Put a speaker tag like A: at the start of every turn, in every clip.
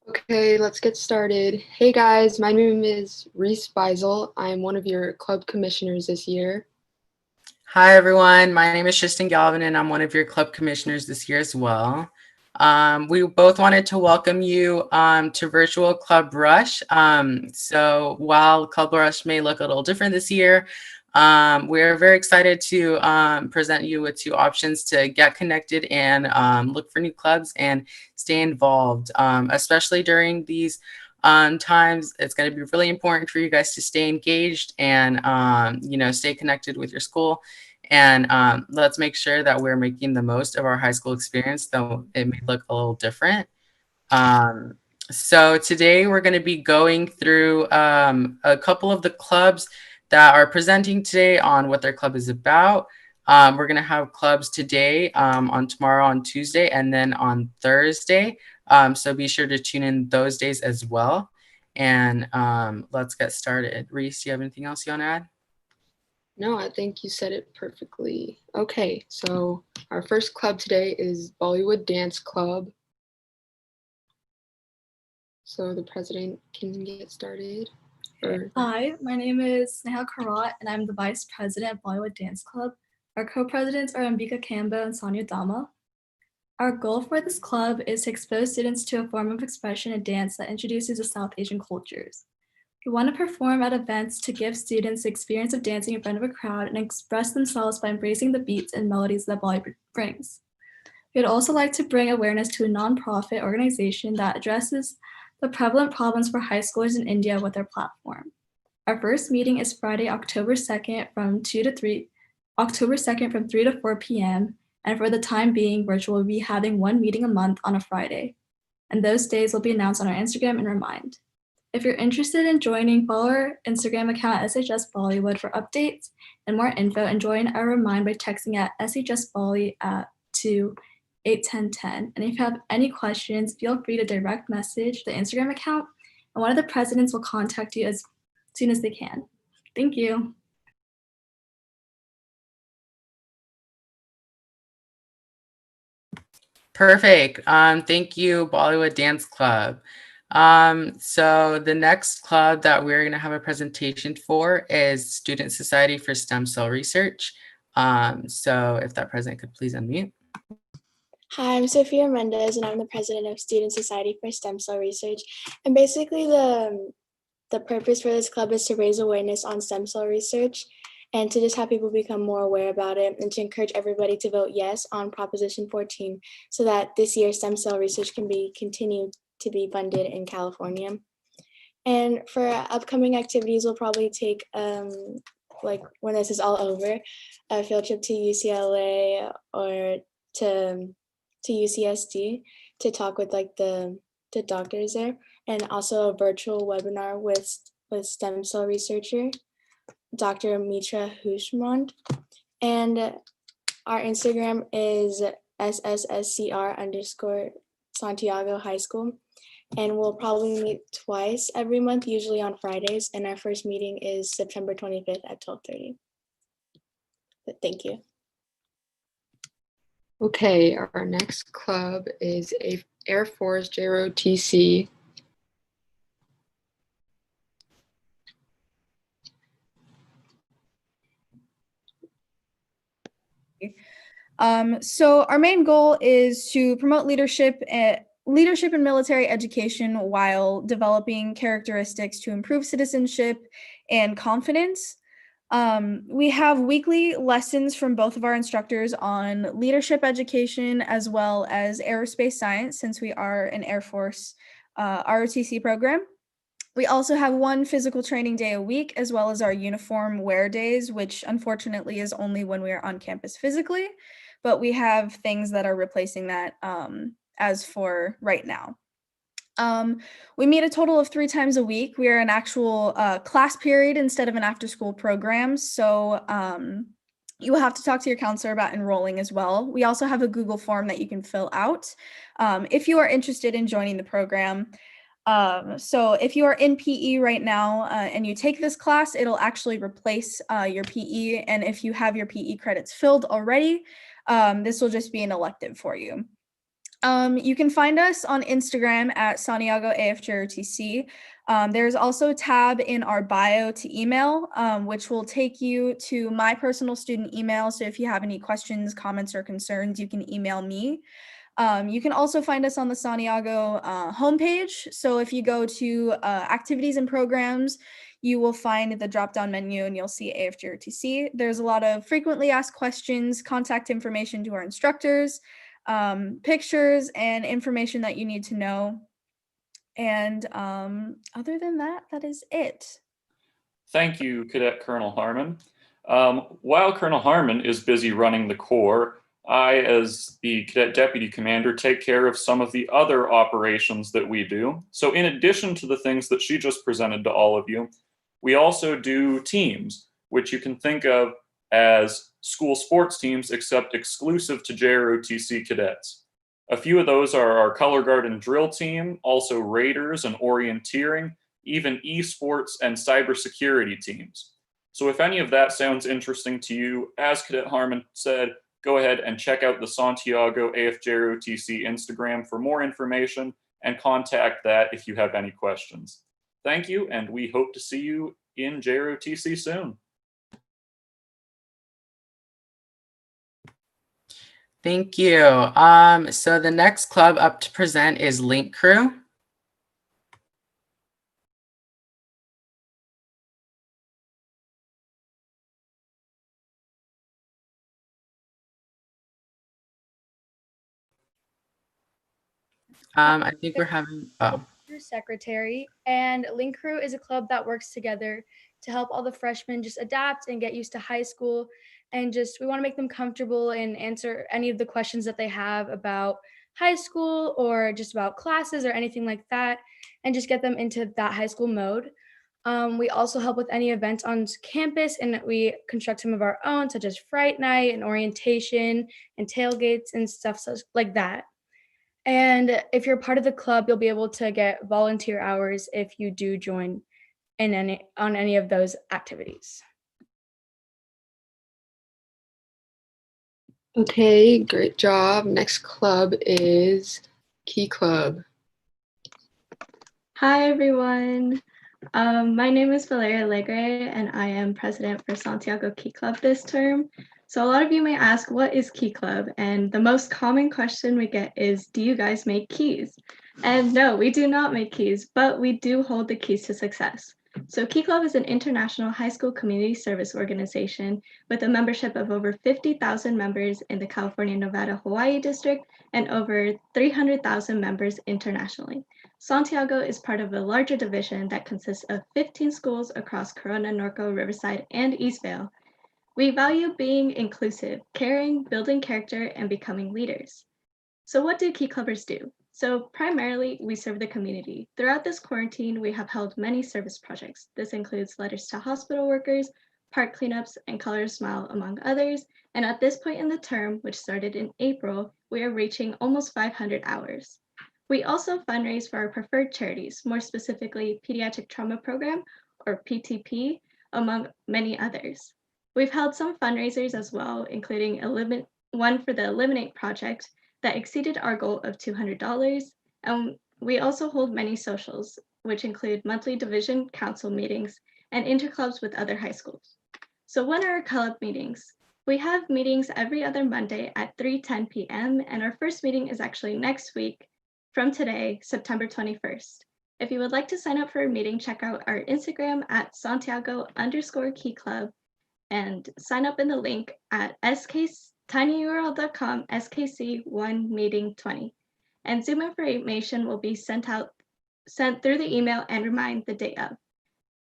A: Okay, let's get started. Hey guys, my name is Reese Beisel. I am one of your club commissioners this year.
B: Hi, everyone. My name is Tristan Galvin, and I'm one of your club commissioners this year as well. We both wanted to welcome you to Virtual Club Rush. So while Club Rush may look a little different this year, we're very excited to present you with two options to get connected and look for new clubs and stay involved, especially during these times. It's going to be really important for you guys to stay engaged and stay connected with your school, and let's make sure that we're making the most of our high school experience, though it may look a little different. um, so today we're going to be going through a couple of the clubs that are presenting today on what their club is about. We're going to have clubs today, on tomorrow, on Tuesday, and then on Thursday. So be sure to tune in those days as well. And let's get started. Reese, do you have anything else you want to add?
A: No, I think you said it perfectly. Okay, so our first club today is Bollywood Dance Club. So the president can get started.
C: Hi, my name is Sneha Karat, and I'm the Vice President of Bollywood Dance Club. Our co-presidents are Ambika Kamba and Sonia Dama. Our goal for this club is to expose students to a form of expression and dance that introduces the South Asian cultures. We want to perform at events to give students the experience of dancing in front of a crowd and express themselves by embracing the beats and melodies that Bollywood brings. We'd also like to bring awareness to a nonprofit organization that addresses the prevalent problems for high schoolers in India with their platform. Our first meeting is Friday, October 2nd from 3 to 4 p.m. And for the time being, virtual will be having one meeting a month on a Friday. And those days will be announced on our Instagram and Remind. If you're interested in joining, follow our Instagram account SHS Bollywood for updates and more info, and join our Remind by texting at SHS Bolly to 81010. And if you have any questions, feel free to direct message the Instagram account, and one of the presidents will contact you as soon as they can. Thank you.
B: Perfect. Thank you, Bollywood Dance Club. So the next club that we're going to have a presentation for is Student Society for Stem Cell Research. So if that president could please unmute.
D: Hi, I'm Sophia Mendez, and I'm the president of Student Society for Stem Cell Research. And basically, the purpose for this club is to raise awareness on stem cell research and to just have people become more aware about it, and to encourage everybody to vote yes on Proposition 14 so that this year stem cell research can be continued to be funded in California. And for upcoming activities, we'll probably take, like when this is all over, a field trip to UCLA or to UCSD to talk with like the doctors there, and also a virtual webinar with stem cell researcher Dr. Mitra Hushmand. And our Instagram is SSSCR_Santiago High School. And we'll probably meet twice every month, usually on Fridays. And our first meeting is September 25th at 12:30. Thank you.
A: Okay, our next club is Air Force JROTC.
E: So our main goal is to promote leadership in military education while developing characteristics to improve citizenship and confidence. We have weekly lessons from both of our instructors on leadership education as well as aerospace science, since we are an Air Force ROTC program. We also have one physical training day a week, as well as our uniform wear days, which unfortunately is only when we are on campus physically, but we have things that are replacing that as for right now. We meet a total of 3 times a week. We are an actual class period instead of an after-school program, so you will have to talk to your counselor about enrolling as well. We also have a Google form that you can fill out if you are interested in joining the program. So if you are in PE right now and you take this class, it'll actually replace your PE. And if you have your PE credits filled already, this will just be an elective for you. You can find us on Instagram at Santiago AFJROTC. There's also a tab in our bio to email, which will take you to my personal student email. So if you have any questions, comments, or concerns, you can email me. You can also find us on the Santiago homepage. So if you go to activities and programs, you will find the drop-down menu and you'll see AFJROTC. There's a lot of frequently asked questions, contact information to our instructors, pictures, and information that you need to know. And other than that, that is it.
F: Thank you, Cadet Colonel Harmon. While Colonel Harmon is busy running the Corps, I, as the Cadet Deputy Commander, take care of some of the other operations that we do. So in addition to the things that she just presented to all of you, we also do teams, which you can think of as school sports teams, except exclusive to JROTC cadets. A few of those are our Color Guard and Drill team, also Raiders and Orienteering, even esports and cybersecurity teams. So if any of that sounds interesting to you, as Cadet Harmon said, go ahead and check out the Santiago AFJROTC Instagram for more information and contact that if you have any questions. Thank you, and we hope to see you in JROTC soon.
B: Thank you. So the next club up to present is Link Crew. I think we're having,
G: secretary, and Link Crew is a club that works together to help all the freshmen just adapt and get used to high school, and just we want to make them comfortable and answer any of the questions that they have about high school or just about classes or anything like that, and just get them into that high school mode. We also help with any events on campus, and we construct some of our own, such as Fright Night and orientation and tailgates and stuff like that. And if you're part of the club, you'll be able to get volunteer hours if you do join on any of those activities.
A: Okay, great job. Next club is Key Club.
H: Hi, everyone. My name is Valeria Alegre, and I am president for Santiago Key Club this term. So a lot of you may ask, what is Key Club? And the most common question we get is, do you guys make keys? And no, we do not make keys, but we do hold the keys to success. So Key Club is an international high school community service organization with a membership of over 50,000 members in the California, Nevada, Hawaii district, and over 300,000 members internationally. Santiago is part of a larger division that consists of 15 schools across Corona, Norco, Riverside, and Eastvale. We value being inclusive, caring, building character, and becoming leaders. So what do Key Clubbers do? So primarily, we serve the community. Throughout this quarantine, we have held many service projects. This includes letters to hospital workers, park cleanups, and Color Smile, among others. And at this point in the term, which started in April, we are reaching almost 500 hours. We also fundraise for our preferred charities, more specifically Pediatric Trauma Program, or PTP, among many others. We've held some fundraisers as well, including one for the Eliminate Project that exceeded our goal of $200. And we also hold many socials, which include monthly division council meetings and interclubs with other high schools. So when are our club meetings? We have meetings every other Monday at 3:10 p.m. and our first meeting is actually next week from today, September 21st. If you would like to sign up for a meeting, check out our Instagram at Santiago_Key Club and sign up in the link at tinyurl.com skc1meeting20. And Zoom information will be sent through the email and remind the day of.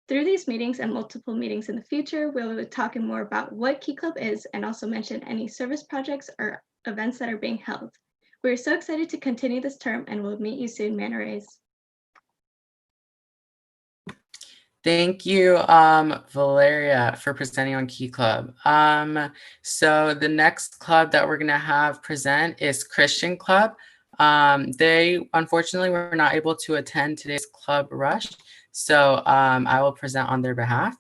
H: Through these meetings and multiple meetings in the future, we'll be talking more about what Key Club is and also mention any service projects or events that are being held. We're so excited to continue this term and we'll meet you soon, Manta Rays.
B: Thank you, Valeria, for presenting on Key Club. So the next club that we're going to have present is Christian Club. They unfortunately were not able to attend today's club rush, so I will present on their behalf.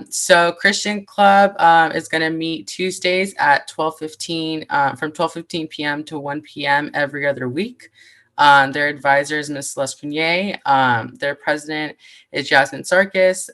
B: So Christian Club is going to meet Tuesdays at 12:15 from 12:15 p.m. to 1 p.m. every other week. Their advisor is Ms. Lespinier. Their president is Jasmine Sarkis.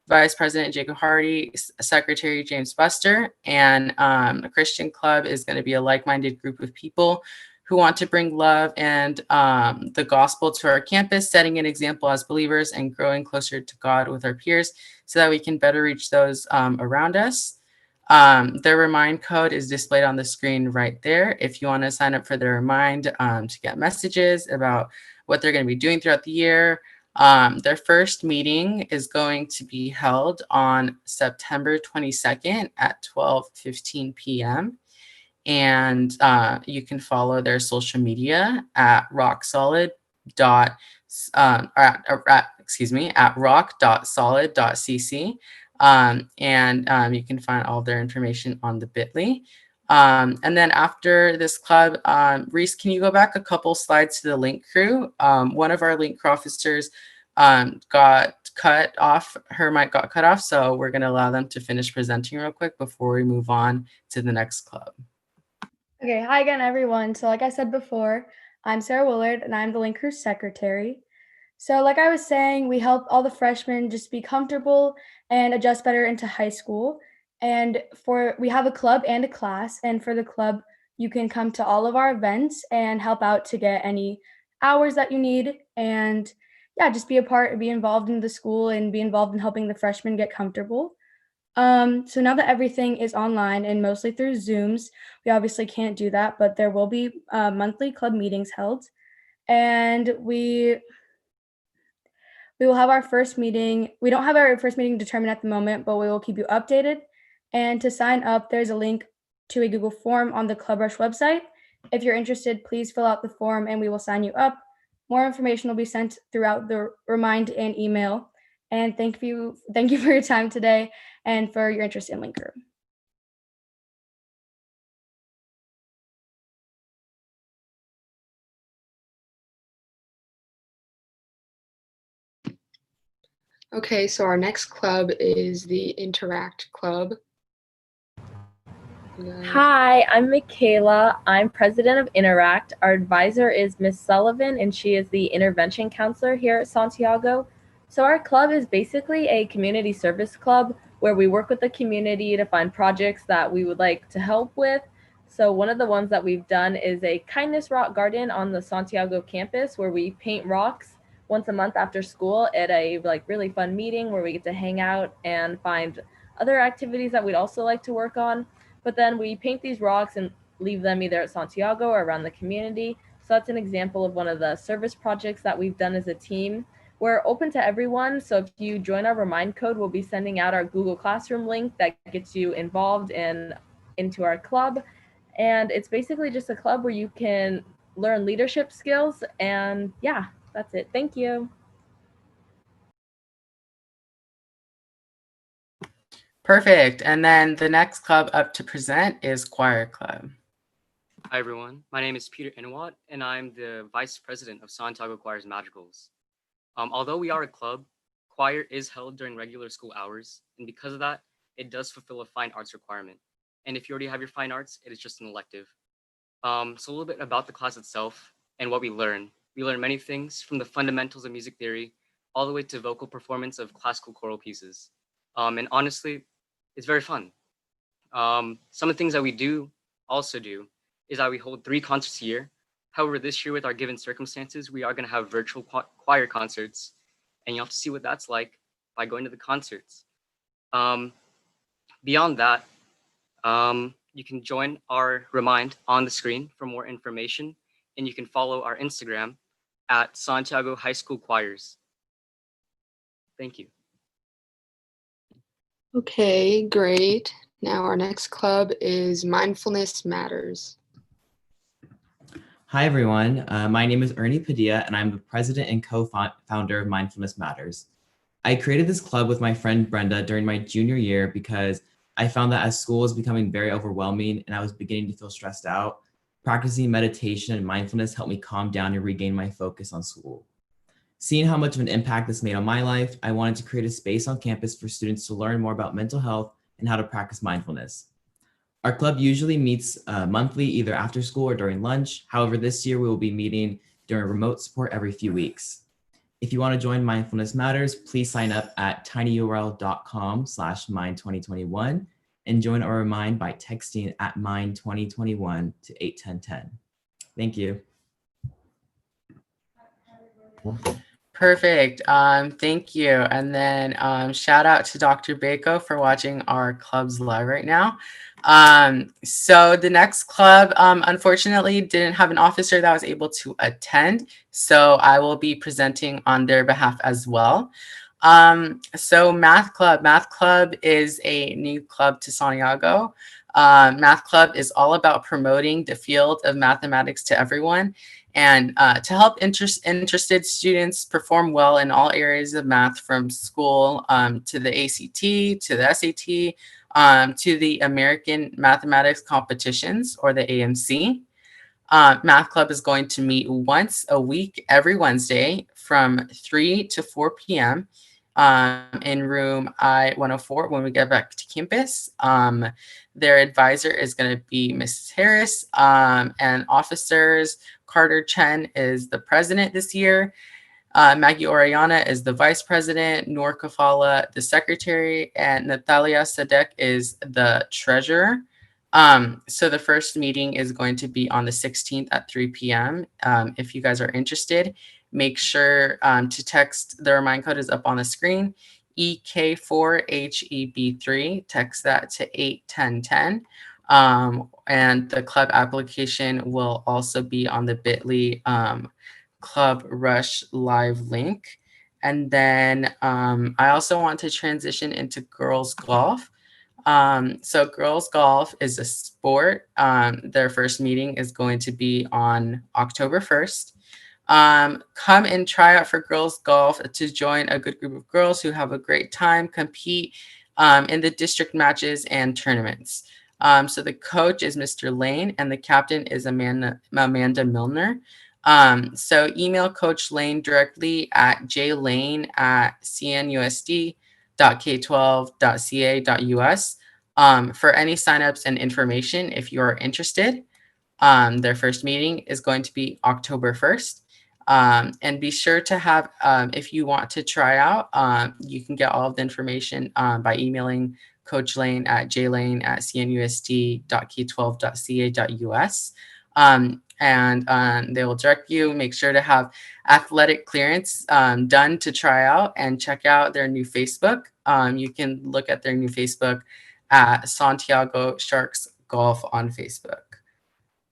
B: Vice President Jacob Hardy, Secretary James Buster, and the Christian Club is going to be a like-minded group of people who want to bring love and the gospel to our campus, setting an example as believers and growing closer to God with our peers so that we can better reach those around us. Their Remind code is displayed on the screen right there. If you want to sign up for their Remind to get messages about what they're going to be doing throughout the year. Their first meeting is going to be held on September 22nd at 12:15 p.m. And you can follow their social media at rocksolid dot at rock.solid.cc. And you can find all their information on the bit.ly. And then after this club, Reese, can you go back a couple slides to the link crew? One of our link crew officers got cut off, her mic got cut off, so we're going to allow them to finish presenting real quick before we move on to the next club.
G: Okay, hi again, everyone. So like I said before, I'm Sarah Willard, and I'm the Link Crew Secretary. So like I was saying, we help all the freshmen just be comfortable and adjust better into high school. And we have a club and a class, and for the club, you can come to all of our events and help out to get any hours that you need. And yeah, just be involved in the school and be involved in helping the freshmen get comfortable. So now that everything is online and mostly through Zooms, we obviously can't do that, but there will be monthly club meetings held. And we will have our first meeting. We don't have our first meeting determined at the moment, but we will keep you updated. And to sign up, there's a link to a Google form on the Club Rush website. If you're interested, please fill out the form and we will sign you up. More information will be sent throughout the Remind and email. And thank you for your time today and for your interest in Link Crew.
A: Okay, so our next club is the Interact Club.
I: Hi, I'm Michaela. I'm president of Interact. Our advisor is Miss Sullivan, and she is the intervention counselor here at Santiago. So our club is basically a community service club where we work with the community to find projects that we would like to help with. So one of the ones that we've done is a kindness rock garden on the Santiago campus where we paint rocks once a month after school at a really fun meeting where we get to hang out and find other activities that we'd also like to work on. But then we paint these rocks and leave them either at Santiago or around the community. So that's an example of one of the service projects that we've done as a team. We're open to everyone. So if you join our Remind code, we'll be sending out our Google Classroom link that gets you involved into our club. And it's basically just a club where you can learn leadership skills. And yeah, that's it. Thank you.
B: Perfect. And then the next club up to present is Choir Club.
J: Hi, everyone. My name is Peter Inwat, and I'm the Vice President of Santiago Choir's Madrigals. Although we are a club, choir is held during regular school hours, and because of that, it does fulfill a fine arts requirement. And if you already have your fine arts, it is just an elective. So a little bit about the class itself and what we learn. We learn many things from the fundamentals of music theory all the way to vocal performance of classical choral pieces. And honestly, it's very fun. Some of the things that we also do is that we hold 3 concerts a year. However, this year with our given circumstances, we are going to have virtual choir concerts, and you have to see what that's like by going to the concerts. Beyond that, you can join our Remind on the screen for more information, and you can follow our Instagram at Santiago High School Choirs. Thank you.
A: Okay, great. Now our next club is Mindfulness Matters.
K: Hi, everyone. My name is Ernie Padilla, and I'm the president and co-founder of Mindfulness Matters. I created this club with my friend Brenda during my junior year because I found that as school was becoming very overwhelming and I was beginning to feel stressed out, practicing meditation and mindfulness helped me calm down and regain my focus on school. Seeing how much of an impact this made on my life, I wanted to create a space on campus for students to learn more about mental health and how to practice mindfulness. Our club usually meets monthly, either after school or during lunch. However, this year we will be meeting during remote support every few weeks. If you want to join Mindfulness Matters, please sign up at tinyurl.com/mind2021 and join our Remind by texting at mind2021 to 81010. Thank you.
B: Perfect. Thank you. And then shout out to Dr. Bako for watching our clubs live right now. So the next club, unfortunately, didn't have an officer that was able to attend. So I will be presenting on their behalf as well. So Math Club. Math Club is a new club to Santiago. Math Club is all about promoting the field of mathematics to everyone and to help interested students perform well in all areas of math, from school to the ACT, to the SAT, to the American Mathematics Competitions, or the AMC. Math Club is going to meet once a week, every Wednesday from 3 to 4 p.m. In room I-104 when we get back to campus. Their advisor is going to be Mrs. Harris, and officers. Carter Chen is the president this year. Maggie Oriana is the vice president. Noor Kafala, the secretary, and Natalia Sadek is the treasurer. So the first meeting is going to be on the 16th at 3 p.m. If you guys are interested, make sure to text. The remind code is up on the screen. EK4HEB3. Text that to 81010. And the club application will also be on the bit.ly Club Rush live link. And then I also want to transition into girls golf. So girls golf is a sport. Their first meeting is going to be on October 1st. Come and try out for girls golf to join a good group of girls who have a great time, compete in the district matches and tournaments. So the coach is Mr. Lane and the captain is Amanda Milner. So email Coach Lane directly at jlane@cnusd.k12.ca.us for any signups and information if you are interested. Their first meeting is going to be October 1st. And be sure to have, if you want to try out, you can get all of the information by emailing Coach Lane at jlane@cnusd.k12.ca.us. And they will direct you. Make sure to have athletic clearance done to try out, and check out their new Facebook. You can look at their new Facebook at Santiago Sharks Golf on Facebook.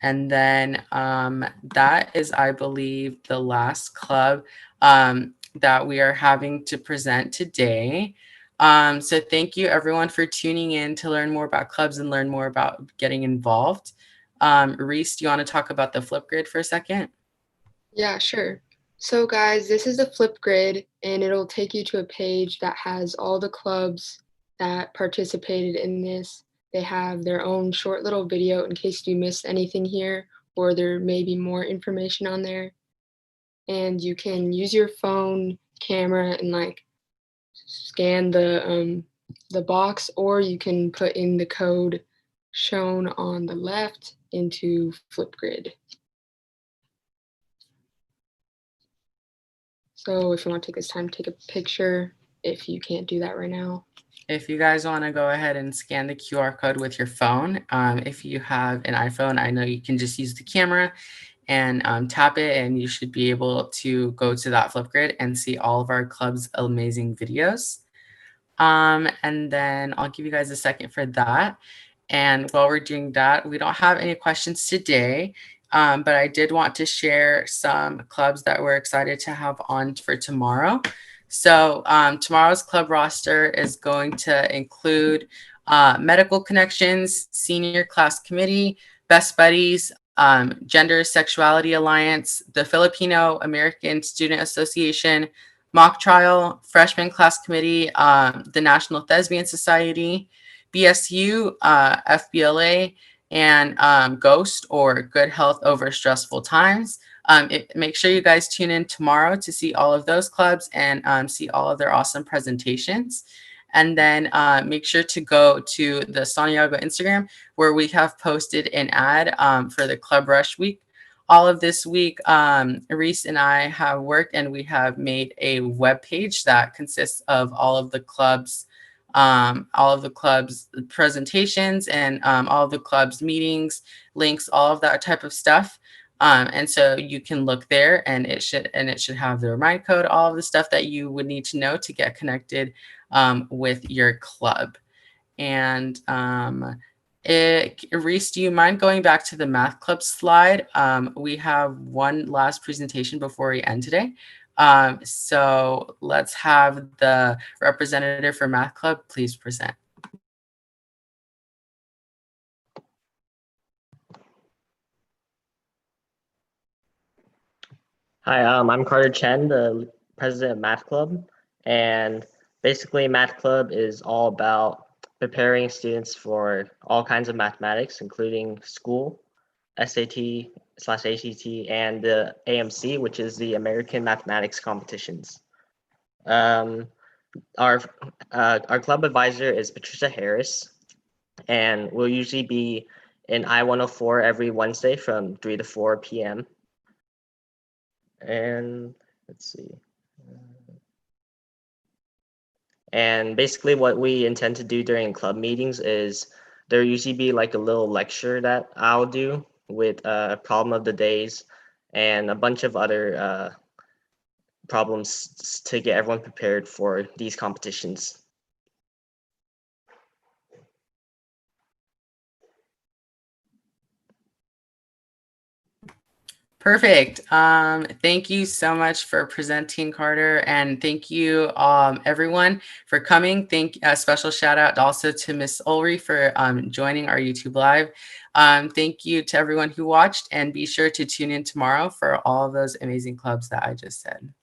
B: And then that is, I believe, the last club that we are having to present today. So thank you everyone for tuning in to learn more about clubs and learn more about getting involved. Reese, do you want to talk about the Flipgrid for a second?
A: Yeah, sure. So guys, this is the Flipgrid, and it'll take you to a page that has all the clubs that participated in this. They have their own short little video in case you missed anything here, or there may be more information on there. And you can use your phone camera and like scan the box, or you can put in the code shown on the left into Flipgrid. So if you want to take this time, take a picture if you can't do that right now.
B: If you guys want to go ahead and scan the QR code with your phone, if you have an iPhone, I know you can just use the camera and tap it, and you should be able to go to that Flipgrid and see all of our club's amazing videos. And then I'll give you guys a second for that. And while we're doing that, we don't have any questions today, but I did want to share some clubs that we're excited to have on for tomorrow. So tomorrow's club roster is going to include Medical Connections, Senior Class Committee, Best Buddies, Gender Sexuality Alliance, the Filipino American Student Association, Mock Trial, Freshman Class Committee, the National Thespian Society, BSU, FBLA, and GHOST, or Good Health Over Stressful Times. Make sure you guys tune in tomorrow to see all of those clubs and see all of their awesome presentations. And then make sure to go to the Santiago Instagram, where we have posted an ad for the Club Rush Week. All of this week, Reese and I have worked and we have made a web page that consists of all of the clubs presentations and all of the clubs meetings, links, all of that type of stuff. And so you can look there, and it should have the remind code, all of the stuff that you would need to know to get connected with your club. And Reese, do you mind going back to the math club slide? We have one last presentation before we end today. So let's have the representative for math club please present.
L: Hi, I'm Carter Chen, the president of Math Club. And basically, Math Club is all about preparing students for all kinds of mathematics, including school, SAT/ACT, and the AMC, which is the American Mathematics Competitions. Our club advisor is Patricia Harris, and we'll usually be in I-104 every Wednesday from 3 to 4 p.m. And let's see. And basically what we intend to do during club meetings is there usually be like a little lecture that I'll do with a problem of the days and a bunch of other problems to get everyone prepared for these competitions.
B: Perfect. Thank you so much for presenting, Carter, and thank you everyone for coming. A special shout out also to Miss Ulrey for joining our YouTube Live. Thank you to everyone who watched, and be sure to tune in tomorrow for all of those amazing clubs that I just said.